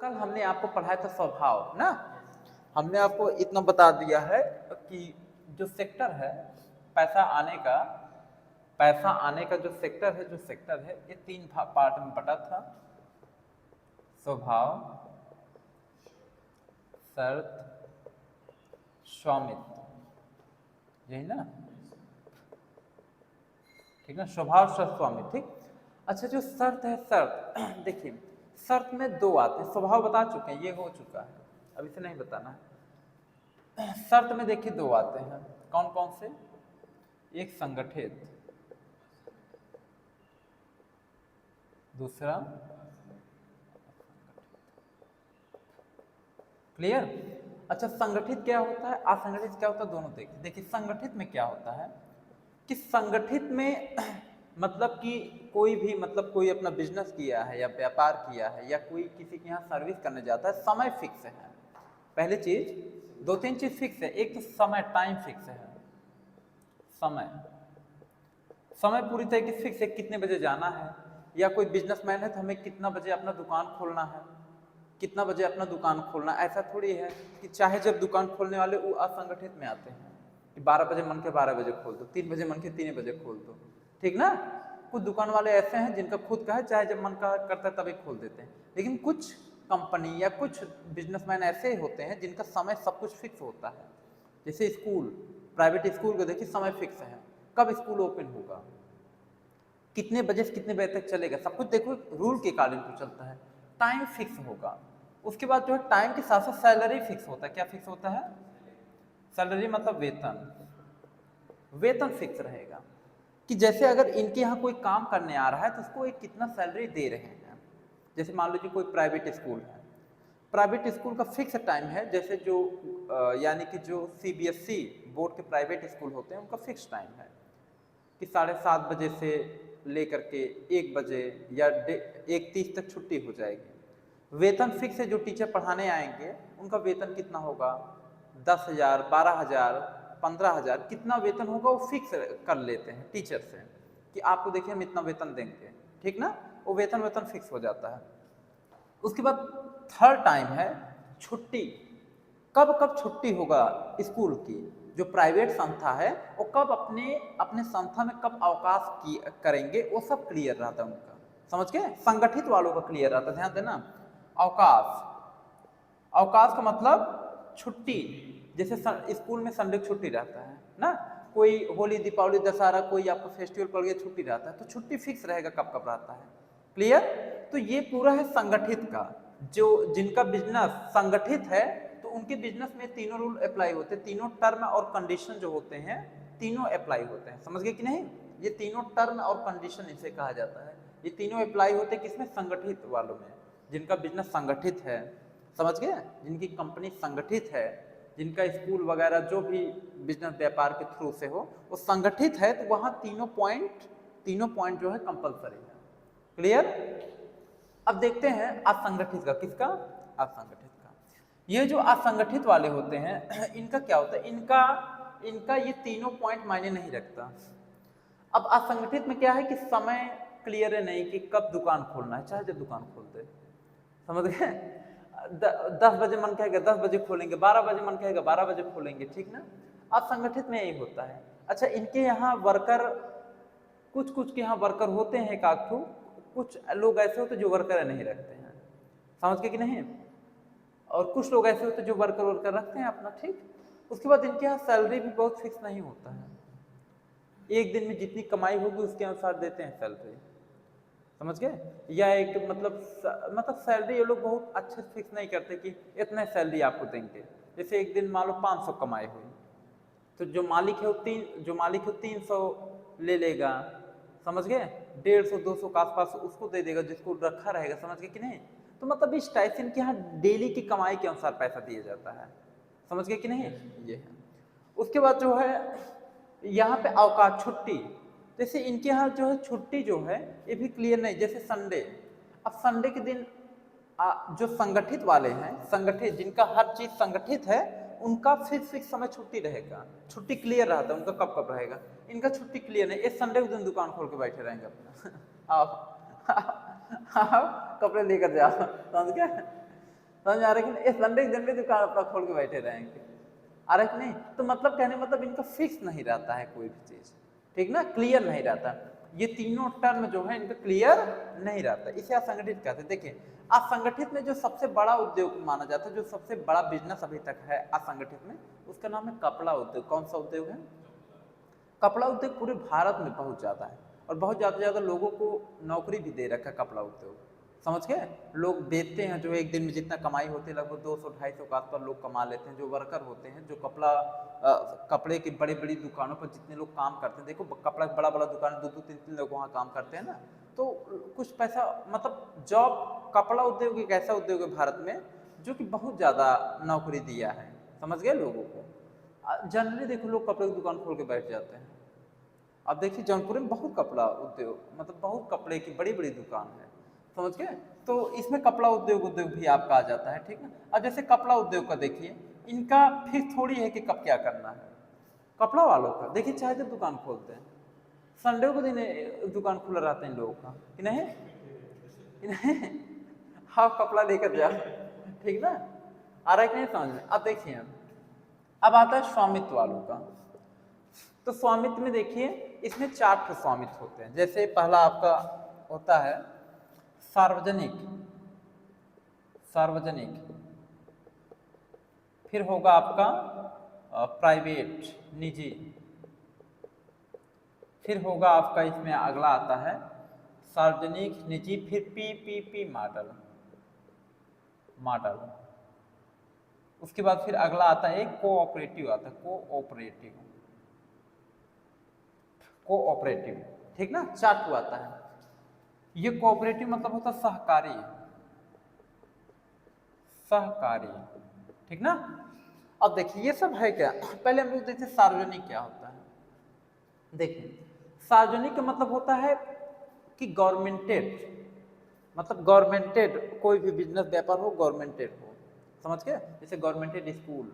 कल हमने आपको पढ़ाया था स्वभाव ना। हमने आपको इतना बता दिया है कि जो सेक्टर है पैसा आने का पैसा आने का जो सेक्टर है ये तीन पार्ट में बटा था। स्वभाव, शर्त, स्वामित्व, यही ना, ठीक ना। स्वभाव, शर्त, स्वामित्व, ठीक। अच्छा जो शर्त है, शर्त देखिए शर्त में दो आते हैं। स्वभाव बता चुके हैं, ये हो चुका है, अब इसे नहीं बताना है। शर्त में देखिए दो आते हैं, कौन कौन से? एक संगठित, दूसरा क्लियर। अच्छा संगठित क्या होता है, असंगठित क्या होता है, दोनों देखिए। देखिए संगठित में क्या होता है कि संगठित में मतलब कि कोई भी मतलब कोई अपना बिजनेस किया है या व्यापार किया है या कोई किसी के यहाँ सर्विस करने जाता है, समय फिक्स है। पहली चीज, दो तीन चीज फिक्स है। एक तो समय, टाइम फिक्स है, समय समय पूरी तरीके से फिक्स है, कितने बजे जाना है। या कोई बिजनेसमैन है तो हमें कितना बजे अपना दुकान खोलना है, कितना बजे अपना दुकान खोलना। ऐसा थोड़ी है कि चाहे जब दुकान खोलने वाले वो असंगठित में आते हैं कि 12 बजे मन के 12 बजे खोल दो, 3 बजे मन के 3 बजे खोल दो, ठीक ना। कुछ दुकान वाले ऐसे हैं जिनका खुद का है, चाहे जब मन का करता है तभी खोल देते हैं। लेकिन कुछ कंपनी या कुछ बिजनेसमैन ऐसे होते हैं जिनका समय सब कुछ फिक्स होता है। जैसे स्कूल, प्राइवेट स्कूल को देखिए समय फिक्स है, कब स्कूल ओपन होगा, कितने बजे से कितने बजे तक चलेगा, सब कुछ देखो रूल के अकॉर्डिंग तो चलता है। टाइम फिक्स होगा। उसके बाद जो है टाइम के साथ साथ सैलरी फिक्स होता है। क्या फिक्स होता है? सैलरी मतलब वेतन, वेतन फिक्स रहेगा कि जैसे अगर इनके यहाँ कोई काम करने आ रहा है तो उसको एक कितना सैलरी दे रहे हैं। जैसे मान लीजिए कोई प्राइवेट स्कूल है, प्राइवेट स्कूल का फिक्स टाइम है। जैसे जो यानी कि जो सीबीएसई बोर्ड के प्राइवेट स्कूल होते हैं उनका फिक्स टाइम है कि 7:30 बजे से लेकर के 1 बजे या 1:30 तक छुट्टी हो जाएगी। वेतन फिक्स है, जो टीचर पढ़ाने आएंगे उनका वेतन कितना होगा, 10,000, 12,000, 15,000, कितना वेतन होगा वो फिक्स कर लेते हैं टीचर से कि आपको देखिए हम इतना वेतन देंगे, ठीक ना। वो वेतन फिक्स हो जाता है। उसके बाद थर्ड टाइम है छुट्टी। कब कब छुट्टी होगा स्कूल की, जो प्राइवेट संस्था है वो कब अपने अपने संस्था में कब अवकाश की करेंगे, वो सब क्लियर रहता है उनका। समझ गए? संगठित वालों का क्लियर रहता है, ध्यान देना। अवकाश, अवकाश का मतलब छुट्टी। जैसे स्कूल में संडे को छुट्टी रहता है ना, कोई होली, दीपावली, दशहरा, कोई आपको फेस्टिवल पड़ गया छुट्टी रहता है, तो छुट्टी फिक्स रहेगा कब कब रहता है। क्लियर? तो ये पूरा है संगठित का। जो जिनका बिजनेस संगठित है तो उनके बिजनेस में तीनों रूल अप्लाई होते हैं, तीनों टर्म और कंडीशन जो होते हैं तीनों अप्लाई होते हैं। समझ गए कि नहीं? ये तीनों टर्म और कंडीशन इसे कहा जाता है। ये तीनों अप्लाई होते हैं किसमें? संगठित वालों में, जिनका बिजनेस संगठित है। समझ गए? जिनकी कंपनी संगठित है, जिनका स्कूल वगैरह जो भी बिजनेस व्यापार के थ्रू से हो वो संगठित है, तो वहां तीनों पॉइंट जो है कंपलसरी है। क्लियर? अब देखते हैं असंगठित का। किसका? असंगठित का। ये जो असंगठित वाले होते हैं इनका क्या होता है, इनका ये तीनों पॉइंट मायने नहीं रखता। अब असंगठित में क्या है कि समय क्लियर है नहीं कि कब दुकान खोलना है, चाहे जब दुकान खोल दे। समझ गए? 10 बजे मन कहेगा 10 बजे खोलेंगे, 12 बजे मन कहेगा 12 बजे खोलेंगे, ठीक ना। असंगठित में यही होता है। अच्छा इनके यहाँ वर्कर, कुछ कुछ के यहाँ वर्कर होते हैं एक आध ठो, कुछ लोग ऐसे होते जो वर्कर नहीं रखते हैं। समझ गए कि नहीं? और कुछ लोग ऐसे होते जो वर्कर वर्कर रखते हैं अपना, ठीक। उसके बाद इनके यहाँ सैलरी भी बहुत फिक्स नहीं होता है। एक दिन में जितनी कमाई होगी उसके अनुसार देते हैं सैलरी। समझ गए? या एक मतलब सैलरी ये लोग बहुत अच्छे से फिक्स नहीं करते कि इतने सैलरी आपको देंगे। जैसे एक दिन मान लो 500 कमाई हुई तो जो मालिक है वो 300 ले लेगा। समझ गए? 150 200 के आसपास उसको दे देगा जिसको रखा रहेगा। समझ गए कि नहीं? तो मतलब इस टाइप से इनके यहाँ डेली की कमाई के अनुसार पैसा दिया जाता है। समझ गए कि नहीं? ये है। उसके बाद जो है यहाँ पे अवकाश, छुट्टी। जैसे इनके यहाँ जो है छुट्टी जो है ये भी क्लियर नहीं। जैसे संडे, अब संडे के दिन जो संगठित वाले हैं, संगठित जिनका हर चीज संगठित है उनका फिक्स समय छुट्टी रहेगा, छुट्टी क्लियर रहता है उनका कब कब रहेगा। इनका छुट्टी क्लियर नहीं, इस संडे के दिन दुकान खोल के बैठे रहेंगे अपना आप कपड़े लेकर जाओ। समझ गए? समझ में आ रहा है कि नहीं? संडे संडे दुकान अपना खोल के बैठे रहेंगे, आ रहा है कि नहीं? तो मतलब कहने मतलब इनका फिक्स नहीं रहता है कोई भी चीज, ठीक ना, क्लियर नहीं रहता। ये तीनों टर्म जो है इनका क्लियर नहीं रहता, इसे असंगठित कहते हैं। देखिए असंगठित में जो सबसे बड़ा उद्योग माना जाता है, जो सबसे बड़ा बिजनेस अभी तक है असंगठित में, उसका नाम है कपड़ा उद्योग। कौन सा उद्योग है? कपड़ा उद्योग पूरे भारत में बहुत ज़्यादा है और बहुत ज़्यादा लोगों को नौकरी भी दे रखा है कपड़ा उद्योग, समझ गए? लोग देते हैं, जो एक दिन में जितना कमाई होती है लगभग 200-250 के आसपास लोग कमा लेते हैं। जो वर्कर होते हैं, जो कपड़े की बड़ी बड़ी दुकानों पर जितने लोग काम करते हैं, देखो कपड़ा बड़ा बड़ा दुकान 2-2 3-3 लोग वहाँ काम करते हैं ना, तो कुछ पैसा मतलब जॉब, कपड़ा उद्योग एक ऐसा उद्योग है भारत में जो कि बहुत ज़्यादा नौकरी दिया है, समझ गए लोगों को। जनरली देखो लोग कपड़े की दुकान खोल के बैठ जाते हैं। अब देखिए जौनपुर में बहुत कपड़ा उद्योग, मतलब बहुत कपड़े की बड़ी बड़ी दुकान है, समझ गए? तो इसमें कपड़ा उद्योग भी आपका आ जाता है, ठीक है। अब जैसे कपड़ा उद्योग का देखिए, इनका फिक्स थोड़ी है कि कब क्या करना है। कपड़ा वालों का देखिए चाहे तो दुकान खोलते हैं, संडे को दिन दुकान खुला रहता है इन लोगों का, कि नहीं? कि नहीं? हाँ कपड़ा लेकर जाओ, ठीक ना, आ रहा है कि नहीं समझ में? अब देखिए अब आता है स्वामित्व वालों का। तो स्वामित्व में देखिए इसमें 4 स्वामित्व होते हैं। जैसे पहला आपका होता है सार्वजनिक, सार्वजनिक, फिर होगा आपका प्राइवेट, निजी, फिर होगा आपका इसमें अगला आता है सार्वजनिक, निजी, फिर पीपीपी मॉडल, मॉडल। उसके बाद फिर अगला आता है एक कोऑपरेटिव आता है, कोऑपरेटिव, कोऑपरेटिव, ठीक ना, 4 आता है। ये कोऑपरेटिव मतलब होता है सहकारी, सहकारी, ठीक ना। अब देखिए ये सब है क्या, पहले हम लोग देखते हैं सार्वजनिक क्या होता है। देखिए सार्वजनिक का मतलब होता है कि गवर्नमेंटेड, मतलब गवर्नमेंटेड कोई भी बिजनेस व्यापार हो गवर्नमेंटेड हो, समझ गए? जैसे गवर्नमेंटेड स्कूल,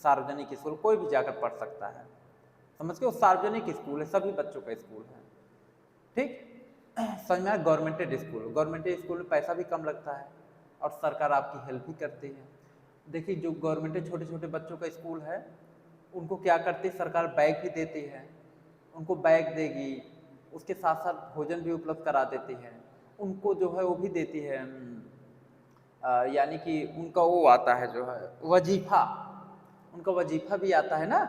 सार्वजनिक स्कूल कोई भी जाकर पढ़ सकता है, समझ गए? वो सार्वजनिक स्कूल है, सभी बच्चों का स्कूल है, ठीक। समझ में आया? गवर्नमेंटेड स्कूल, गवर्नमेंटेड स्कूल में पैसा भी कम लगता है और सरकार आपकी हेल्प भी करती है। देखिए जो गवर्नमेंटेड छोटे छोटे बच्चों का स्कूल है, उनको क्या करती है सरकार, बैग भी देती है, उनको बैग देगी, उसके साथ साथ भोजन भी उपलब्ध करा देती है, उनको जो है वो भी देती है, यानी कि उनका वो आता है जो है वजीफा, उनका वजीफा भी आता है ना।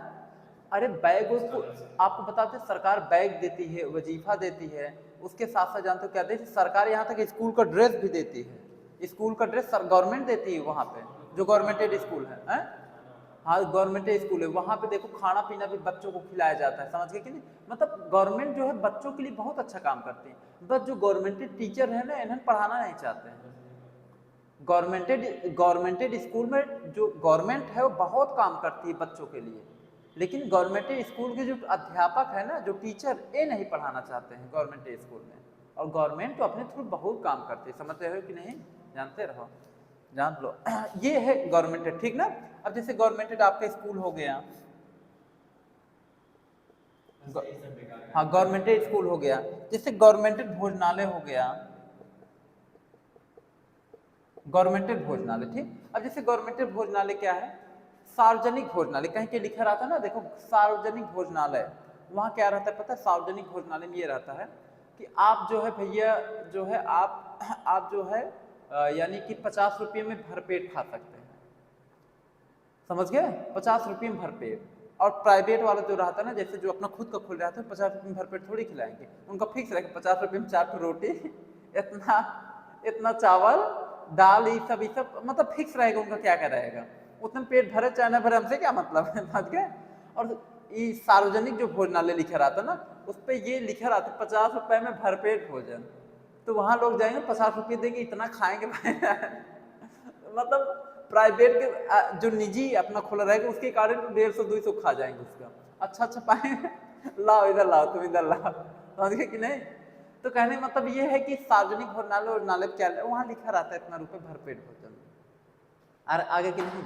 अरे बैग उसको आपको बताते हैं, सरकार बैग देती है, वजीफा देती है, उसके साथ साथ जानते हो क्या देती है सरकार? यहाँ तक स्कूल का ड्रेस भी देती है, स्कूल का ड्रेस गवर्नमेंट देती है वहाँ पे, जो गवर्नमेंटेड स्कूल है। हाँ गवर्नमेंट स्कूल है, वहाँ पे देखो खाना पीना भी बच्चों को खिलाया जाता है, समझ गए कि नहीं? मतलब गवर्नमेंट जो है बच्चों के लिए बहुत अच्छा काम करती है, बस जो गवर्नमेंटेड टीचर है ना इन्हें पढ़ाना नहीं चाहते हैं। गवर्नमेंटेड स्कूल में जो गवर्नमेंट है वो बहुत काम करती है बच्चों के लिए, लेकिन गवर्नमेंटेड स्कूल के जो अध्यापक है ना, जो टीचर, ये नहीं पढ़ाना चाहते हैं गवर्नमेंटेड स्कूल में। और गवर्नमेंट तो अपने थ्रू बहुत काम करती है, समझते हो कि नहीं? जानते रहो, जान लो। ये है गवर्नमेंटेड, ठीक ना। अब जैसे गवर्नमेंटेड आपका स्कूल हो गया, हाँ गवर्नमेंटेड स्कूल हो गया, जैसे गवर्नमेंटेड भोजनालय हो गया, गवर्नमेंटेड भोजनालय, ठीक। अब जैसे गवर्नमेंटेड भोजनालय क्या है, सार्वजनिक भोजनालय, कहीं के लिखा रहता है ना, देखो सार्वजनिक भोजनालय, वहाँ क्या रहता है पता है? सार्वजनिक भोजनालय में ये रहता है कि आप जो है भैया, जो है आप जो है यानी कि 50 रुपये में भरपेट खा सकते हैं, समझ गए? 50 रुपये में भरपेट। और प्राइवेट वाला जो रहता है ना, जैसे जो अपना खुद का खुल रहा था, 50 रुपये में भरपेट थोड़ी खिलाएंगे, उनका फिक्स रहेगा 50 रुपये में 4 रोटी, इतना इतना चावल दाल, ये सब मतलब फिक्स रहेगा उनका, क्या क्या रहेगा, उतना पेट भरे चाहे ना भरे, हमसे क्या मतलब है, समझ गए? और ये सार्वजनिक जो भोजनालय लिखा रहता है ना, उस पर ये लिखा रहता है 50 रुपये में भरपेट भोजन, तो वहां लोग जाएंगे 50 रुपये देंगे, इतना खाएंगे भाई। मतलब प्राइवेट के जो निजी अपना खोला रहेगा उसके कारण 150-200 खा जाएंगे उसका, अच्छा पाएंगे। लाओ इधर लाओ, तुम इधर लाओ, समझ गए कि नहीं? तो कहने मतलब ये है कि सार्वजनिक भोजनालय और नालय क्या वहाँ लिखा रहता है इतना रुपये भरपेट भोजन, और आगे की नहीं।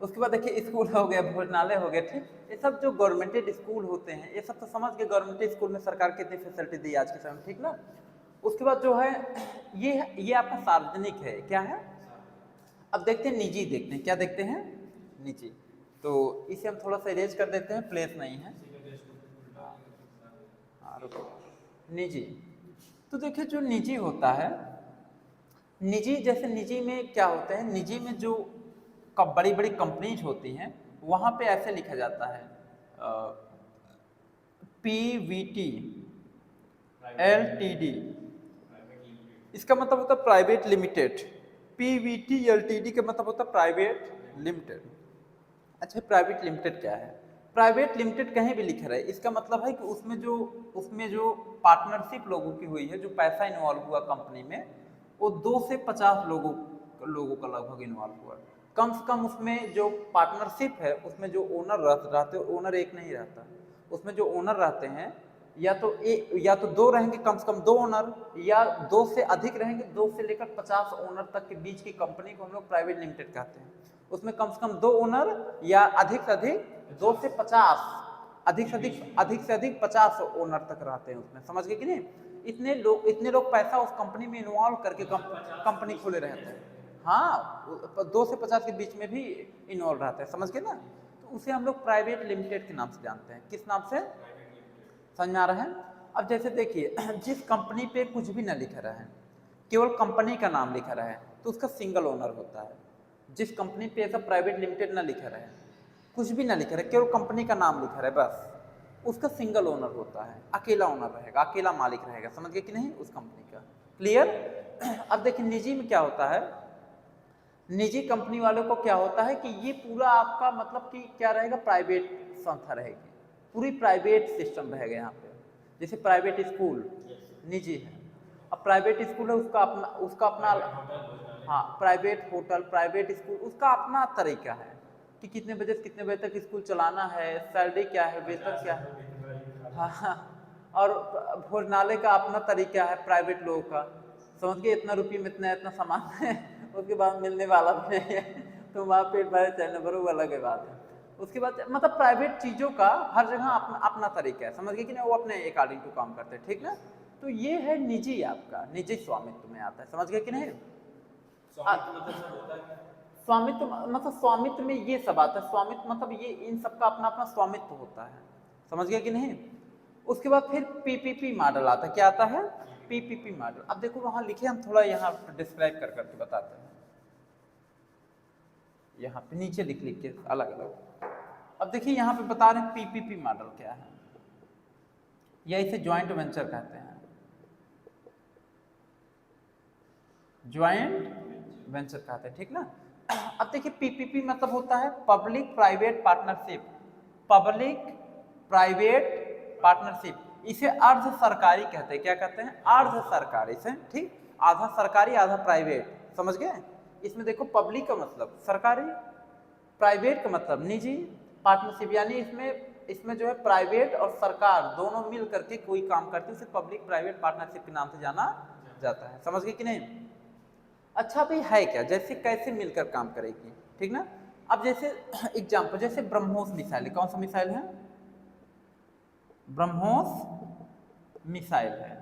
उसके बाद देखिए स्कूल हो गया, भोजनालय हो गया, ठीक। ये सब जो गवर्नमेंटेड स्कूल होते हैं, ये सब तो समझ के गवर्नमेंटेड स्कूल में सरकार कितनी फैसिलिटी दी आज के समय में, ठीक ना। उसके बाद जो है ये आपका सार्वजनिक है, क्या है? अब देखते हैं निजी, देखते हैं क्या देखते हैं, निजी। तो इसे हम थोड़ा सा इरेज कर देते हैं, प्लेस नहीं है। हाँ रुको, निजी। तो देखिए जो निजी होता है, निजी जैसे निजी में क्या होता है, निजी में जो बड़ी बड़ी कंपनीज होती हैं वहाँ पे ऐसे लिखा जाता है PVT LTD, इसका मतलब होता है प्राइवेट लिमिटेड। PVT LTD का मतलब होता है प्राइवेट लिमिटेड। अच्छा प्राइवेट लिमिटेड क्या है? प्राइवेट लिमिटेड कहीं भी लिखा रहे, इसका मतलब है कि उसमें जो पार्टनरशिप लोगों की हुई है, जो पैसा इन्वॉल्व हुआ कंपनी में, वो 2 से 50 लोगों का लगभग इन्वॉल्व हुआ। कम से कम उसमें जो पार्टनरशिप है उसमें जो ओनर रहते, ओनर एक नहीं रहता, उसमें जो ओनर रहते हैं या तो 2 रहेंगे, कम से कम 2 ओनर, या 2 से अधिक रहेंगे, 2 से लेकर 50 ओनर तक के बीच की कंपनी को हम लोग प्राइवेट लिमिटेड कहते हैं। उसमें कम से कम 2 ओनर या अधिक से अधिक 2 से 50, अधिक से अधिक 50 ओनर तक रहते हैं उसमें, समझ गए कि नहीं? इतने लोग पैसा उस कंपनी में इन्वॉल्व करके कंपनी खोले रहते हैं। हाँ 2 से 50 के बीच में भी इन्वॉल्व रहता है, समझ गए ना? तो उसे हम लोग प्राइवेट लिमिटेड के नाम से जानते हैं। किस नाम से? समझ में आ रहा है? अब जैसे देखिए जिस कंपनी पे कुछ भी ना लिखा रहा है, केवल कंपनी का नाम लिखा रहा है, तो उसका सिंगल ओनर होता है। जिस कंपनी पे ऐसा प्राइवेट लिमिटेड ना लिखा रहे, कुछ भी ना लिखा रहे, केवल कंपनी का नाम लिखा रहे बस, उसका सिंगल ओनर होता है, अकेला ओनर रहेगा, अकेला मालिक रहेगा, समझ गए कि नहीं? उस कंपनी का। क्लियर? अब देखिए निजी में क्या होता है, निजी कंपनी वालों को क्या होता है कि ये पूरा आपका मतलब कि क्या रहेगा, प्राइवेट संस्था रहेगी, पूरी प्राइवेट सिस्टम रहेगा यहाँ पे। जैसे प्राइवेट स्कूल निजी है, अब प्राइवेट स्कूल है उसका अपना हाँ प्राइवेट होटल, प्राइवेट स्कूल, उसका अपना तरीका है कि कितने बजे से कितने बजे तक स्कूल चलाना है, सैलरी क्या है, वेतन क्या है। हाँ और भोजनालय का अपना तरीका है प्राइवेट लोगों का, समझ गए? इतना रुपये में इतना सामान है, उसके बाद मिलने वाला भी नहीं है, तो वहाँ पेट भरे चाहे न भरे वो अलग बात है। उसके बाद मतलब प्राइवेट चीज़ों का हर जगह अपना अपना तरीका है, समझ गए कि नहीं? वो अपने अकॉर्डिंग टू काम करते हैं, ठीक ना? तो ये है निजी, आपका निजी स्वामित्व में आता है, समझ गए कि नहीं? स्वामित्व मतलब स्वामित्व में ये सब आता है, स्वामित्व मतलब ये इन सबका अपना अपना स्वामित्व होता है, समझ गए कि नहीं? उसके बाद फिर पीपीपी मॉडल आता है, क्या आता है? PPP model. अब देखो वहां लिखे, हम थोड़ा यहाँ डिस्क्राइब कर करके बताते हैं, यहाँ पे नीचे लिख लिख के अलग अलग। अब देखिए यहाँ पे बता रहे हैं पीपीपी मॉडल क्या है, या इसे ज्वाइंट वेंचर कहते हैं, ज्वाइंट वेंचर कहते हैं, ठीक ना? अब देखिए पीपीपी मतलब होता है public private partnership, public private partnership. इसे अर्ध सरकारी कहते हैं, क्या कहते हैं? अर्ध सरकारी से, ठीक? आधा सरकारी आधा प्राइवेट, समझ गए? इसमें देखो पब्लिक का मतलब सरकारी, प्राइवेट का मतलब निजी, पार्टनरशिप यानी इसमें जो है प्राइवेट और सरकार दोनों मिल करके कोई काम करते हैं, उसे पब्लिक प्राइवेट पार्टनरशिप के नाम से जाना जाता है, समझ गए कि नहीं? अच्छा भाई है क्या, जैसे कैसे मिलकर काम करेगी, ठीक ना? अब जैसे एग्जाम्पल, जैसे ब्रह्मोस मिसाइल, कौन सा मिसाइल है? ब्रह्मोस मिसाइल है,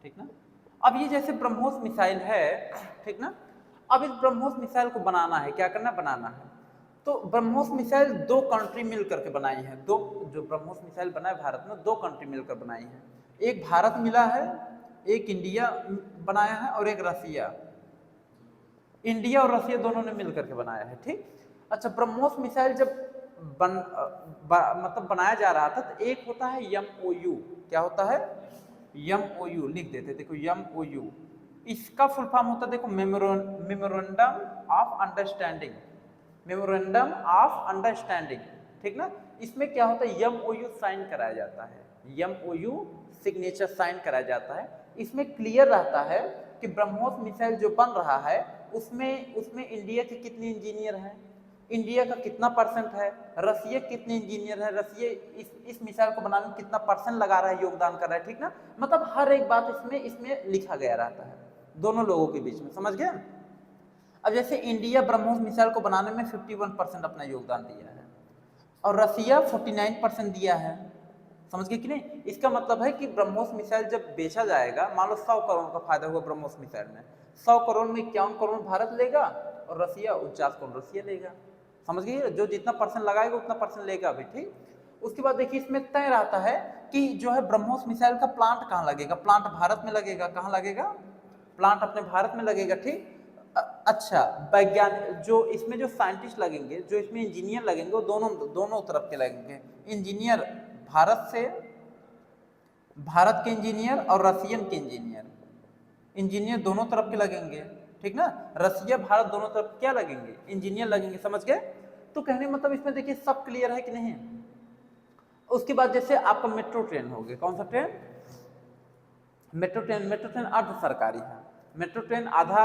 ठीक ना? अब ये जैसे ब्रह्मोस मिसाइल है, ठीक ना? अब इस ब्रह्मोस मिसाइल को बनाना है, क्या करना, बनाना है। तो ब्रह्मोस मिसाइल 2 कंट्री मिलकर के बनाई है, दो जो ब्रह्मोस मिसाइल बना है भारत में 2 कंट्री मिलकर बनाई है, एक भारत मिला है, एक इंडिया बनाया है, और एक रसिया। इंडिया और रसिया दोनों ने मिलकर के बनाया है, ठीक? अच्छा ब्रह्मोस मिसाइल जब मतलब बनाया जा रहा था, तो एक होता है MOU, क्या होता है? MOU लिख देते, देखो MOU, इसका फुल फॉर्म होता है, देखो memorandum of understanding, memorandum of understanding, ठीक ना? इसमें क्या होता है, MOU साइन कराया जाता है, MOU सिग्नेचर साइन कराया जाता है। इसमें क्लियर रहता है कि ब्रह्मोस मिसाइल जो बन रहा है उसमें इंडिया के कितने इंजीनियर हैं, इंडिया का कितना % है, रसिया कितने इंजीनियर है, रसिया इस मिसाइल को बनाने में कितना % लगा रहा है, योगदान कर रहा है, ठीक ना? मतलब हर एक बात इसमें लिखा गया रहता है दोनों लोगों के बीच में, समझ गए? अब जैसे इंडिया ब्रह्मोस मिसाइल को बनाने में 51% अपना योगदान दिया है, और रसिया 49% दिया है, समझ गए कि नहीं? इसका मतलब है कि ब्रह्मोस मिसाइल जब बेचा जाएगा, मान लो 100 करोड़ का फायदा हुआ ब्रह्मोस मिसाइल में, 100 करोड़ में 51 करोड़ भारत लेगा, और रसिया 49 करोड़ रसिया लेगा। समझ गए, जो जितना परसेंट लगाएगा उतना परसेंट लेगा भी, ठीक। उसके बाद देखिए इसमें तय रहता है कि जो है ब्रह्मोस मिसाइल का प्लांट कहाँ लगेगा, प्लांट भारत में लगेगा। कहाँ लगेगा, प्लांट अपने भारत में लगेगा, ठीक। अच्छा, वैज्ञानिक जो इसमें जो साइंटिस्ट लगेंगे, जो इसमें इंजीनियर लगेंगे, वो दोनों दोनों तरफ के लगेंगे। इंजीनियर भारत से, भारत के इंजीनियर और रसियन के इंजीनियर, इंजीनियर दोनों तरफ के लगेंगे, ठीक ना। रसिया भारत दोनों तरफ क्या लगेंगे, इंजीनियर लगेंगे। समझ गए। तो कहने मतलब इसमें देखिए सब क्लियर है कि नहीं। उसके बाद जैसे आपका मेट्रो ट्रेन हो गया, कौन सा train, metro train. Metro train अर्ध सरकारी है। मेट्रो ट्रेन आधा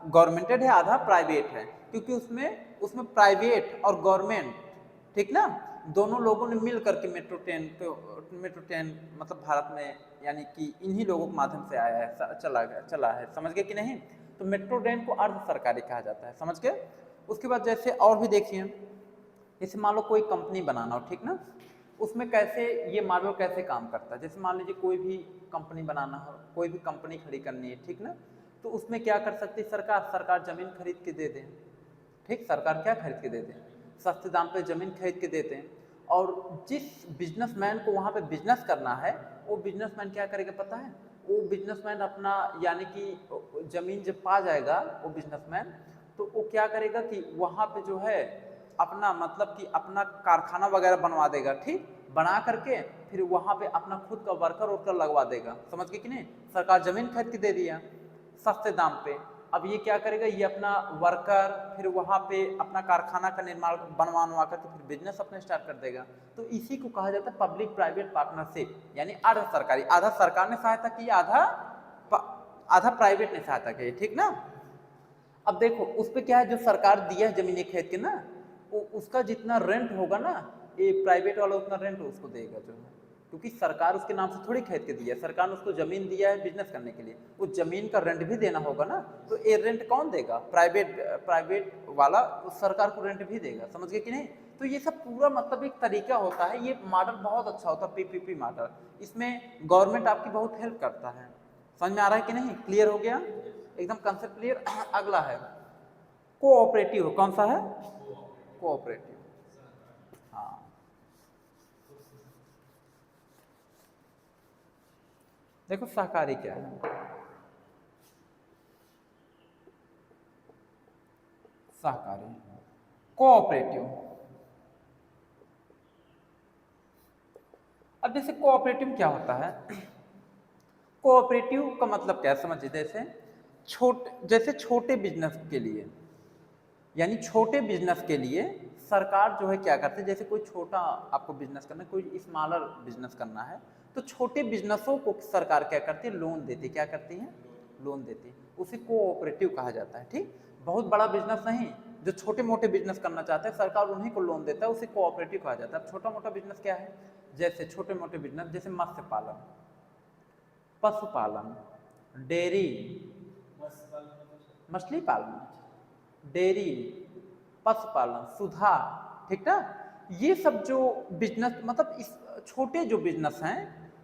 गवर्नमेंटेड है, आधा प्राइवेट है, क्योंकि उसमें उसमें प्राइवेट और गवर्नमेंट, ठीक ना, दोनों लोगों ने मिल करके मेट्रो ट्रेन को, मेट्रो ट्रेन मतलब भारत में यानी कि इन्हीं लोगों के माध्यम से आया है, चला है। समझ गए कि नहीं। तो मेट्रो ट्रेन को अर्ध सरकारी कहा जाता है। समझ गए। उसके बाद जैसे और भी देखिए, जैसे मान लो कोई कंपनी बनाना हो, ठीक ना, उसमें कैसे ये मॉडल कैसे काम करता है। जैसे मान लीजिए कोई भी कंपनी बनाना हो, कोई भी कंपनी खड़ी करनी है, ठीक ना, तो उसमें क्या कर सकती है सरकार, सरकार जमीन खरीद के दे दे, ठीक। सरकार क्या खरीद के दे दे, सस्ते दाम पे जमीन खरीद के देते हैं। और जिस बिजनेसमैन को वहाँ पे बिजनेस करना है, वो बिजनेसमैन क्या करेगा पता है, वो बिजनेसमैन अपना यानी कि जमीन जब पा जाएगा वो बिजनेसमैन, तो वो क्या करेगा कि वहाँ पे जो है अपना मतलब कि अपना कारखाना वगैरह बनवा देगा, ठीक। बना करके फिर वहाँ पे अपना खुद का वर्कर वर्कर लगवा देगा। समझ गए कि नहीं। सरकार जमीन खरीद के दे दिया सस्ते दाम पे, अब ये क्या करेगा, ये अपना वर्कर फिर वहाँ पे अपना कारखाना का निर्माण बनवा करके फिर बिजनेस अपने स्टार्ट कर देगा। तो इसी को कहा जाता है पब्लिक प्राइवेट पार्टनरशिप, यानी अर्ध सरकारी, आधा सरकार ने सहायता की, आधा प्राइवेट ने सहायता की, ठीक ना। अब देखो उस पर क्या है, जो सरकार दिया है जमीन खरीद के ना, उसका जितना रेंट होगा ना, ये प्राइवेट वाला उतना रेंट उसको देगा जो है, क्योंकि सरकार उसके नाम से थोड़ी खरीद के दिया है, सरकार ने उसको जमीन दिया है बिजनेस करने के लिए, उस जमीन का रेंट भी देना होगा ना। तो ये रेंट कौन देगा, प्राइवेट वाला उस सरकार को रेंट भी देगा। समझ गए कि नहीं। तो ये सब पूरा मतलब एक तरीका होता है, ये मॉडल बहुत अच्छा होता है पीपीपी मॉडल, इसमें गवर्नमेंट आपकी बहुत हेल्प करता है। समझ में आ रहा है कि नहीं, क्लियर हो गया एकदम कंसेप्ट क्लियर। अगला है कोऑपरेटिव, कौन सा है, कोऑपरेटिव। हाँ, देखो सहकारी क्या है, सहकारी, कोऑपरेटिव। अब जैसे कोऑपरेटिव क्या होता है, कोऑपरेटिव का मतलब क्या है समझिए, जैसे छोटे बिजनेस के लिए, यानी छोटे बिजनेस के लिए सरकार जो है क्या करती है, जैसे कोई छोटा आपको बिजनेस करना है, कोई स्मॉलर बिजनेस करना है, तो छोटे बिजनेसों को सरकार क्या करती है, लोन देती है। क्या करती है, लोन देती है। उसे कोऑपरेटिव कहा जाता है, ठीक। बहुत बड़ा बिजनेस नहीं, जो छोटे मोटे बिजनेस करना चाहते हैं सरकार उन्हीं को लोन देता है, उसे कोऑपरेटिव कहा जाता है। अब छोटा मोटा बिजनेस क्या है, जैसे छोटे मोटे बिजनेस जैसे मत्स्य पालन, पशुपालन, डेयरी, मछली पालन, डेयरी, पशुपालन, सुधा, ठीक ना। ये सब जो बिजनेस मतलब इस छोटे जो बिजनेस हैं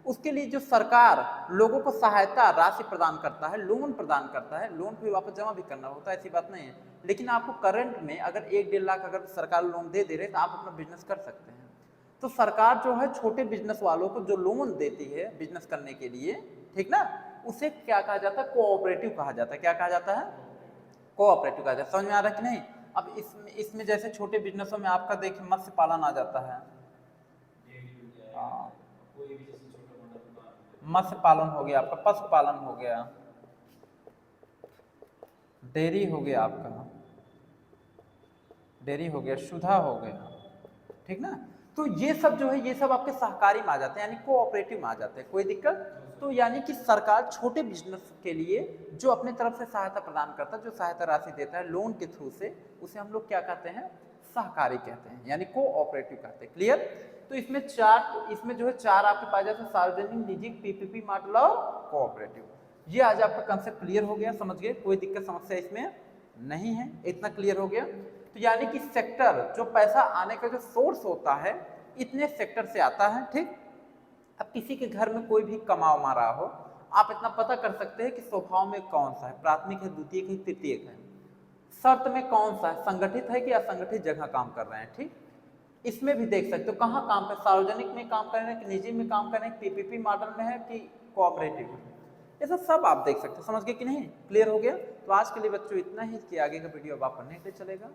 उसके लिए जो सरकार लोगों को सहायता राशि प्रदान करता है, लोन प्रदान करता है, लोन फिर वापस जमा भी करना होता है, ऐसी बात नहीं है। लेकिन आपको करंट में अगर 1-1.5 लाख अगर सरकार लोन दे रहे तो आप अपना बिजनेस कर सकते हैं। तो सरकार जो है छोटे बिजनेस वालों को जो लोन देती है बिजनेस करने के लिए, ठीक ना, उसे क्या कहा जाता है, कोऑपरेटिव कहा जाता है। क्या कहा जाता है, कोऑपरेटिव कहा जाता है। समझ में आ रहा है कि नहीं। अब इसमें जैसे छोटे बिजनेसों में आपका देखिए मत्स्य पालन आ जाता है, हाँ, मत्स्य पालन हो गया आपका, पशुपालन हो गया, डेयरी हो गया आपका, डेयरी हो गया, सुधा हो गया, ठीक ना। तो ये सब जो है ये सब आपके सहकारी में आ जाते हैं, यानी कोऑपरेटिव में आ जाते हैं, कोई दिक्कत। तो यानी कि सरकार छोटे बिजनेस के लिए जो अपने तरफ से सहायता प्रदान करता है, जो सहायता राशि देता है लोन के थ्रू से, उसे हम लोग क्या कहते हैं, सहकारी कहते हैं, यानी कोऑपरेटिव कहते हैं। क्लियर। तो इसमें जो है चार आपके पास जाते हैं, सार्वजनिक, निजी, पीपीपी मॉडल और कोऑपरेटिव। ये आज आपका कंसेप्ट क्लियर हो गया, समझ गए, कोई दिक्कत समस्या इसमें नहीं है, इतना क्लियर हो गया। तो यानी कि सेक्टर जो पैसा आने का जो सोर्स होता है इतने सेक्टर से आता है, ठीक। अब किसी के घर में कोई भी कमा उमा रहा हो, आप इतना पता कर सकते हैं कि स्वभाव में कौन सा है, प्राथमिक है, द्वितीयक है, तृतीयक है। शर्त में कौन सा है, संगठित है कि असंगठित जगह काम कर रहे हैं। ठीक, इसमें भी देख सकते हो कहाँ काम कर, सार्वजनिक में काम कर रहे हैं कि निजी में काम कर रहे हैं, पीपीपी मॉडल में है कि कोऑपरेटिव में, ये सब आप देख सकते हो। समझ गए कि नहीं, क्लियर हो गया। तो आज के लिए बच्चों इतना ही, इसके आगे का वीडियो अब आप पढ़ने के लिए चलेगा।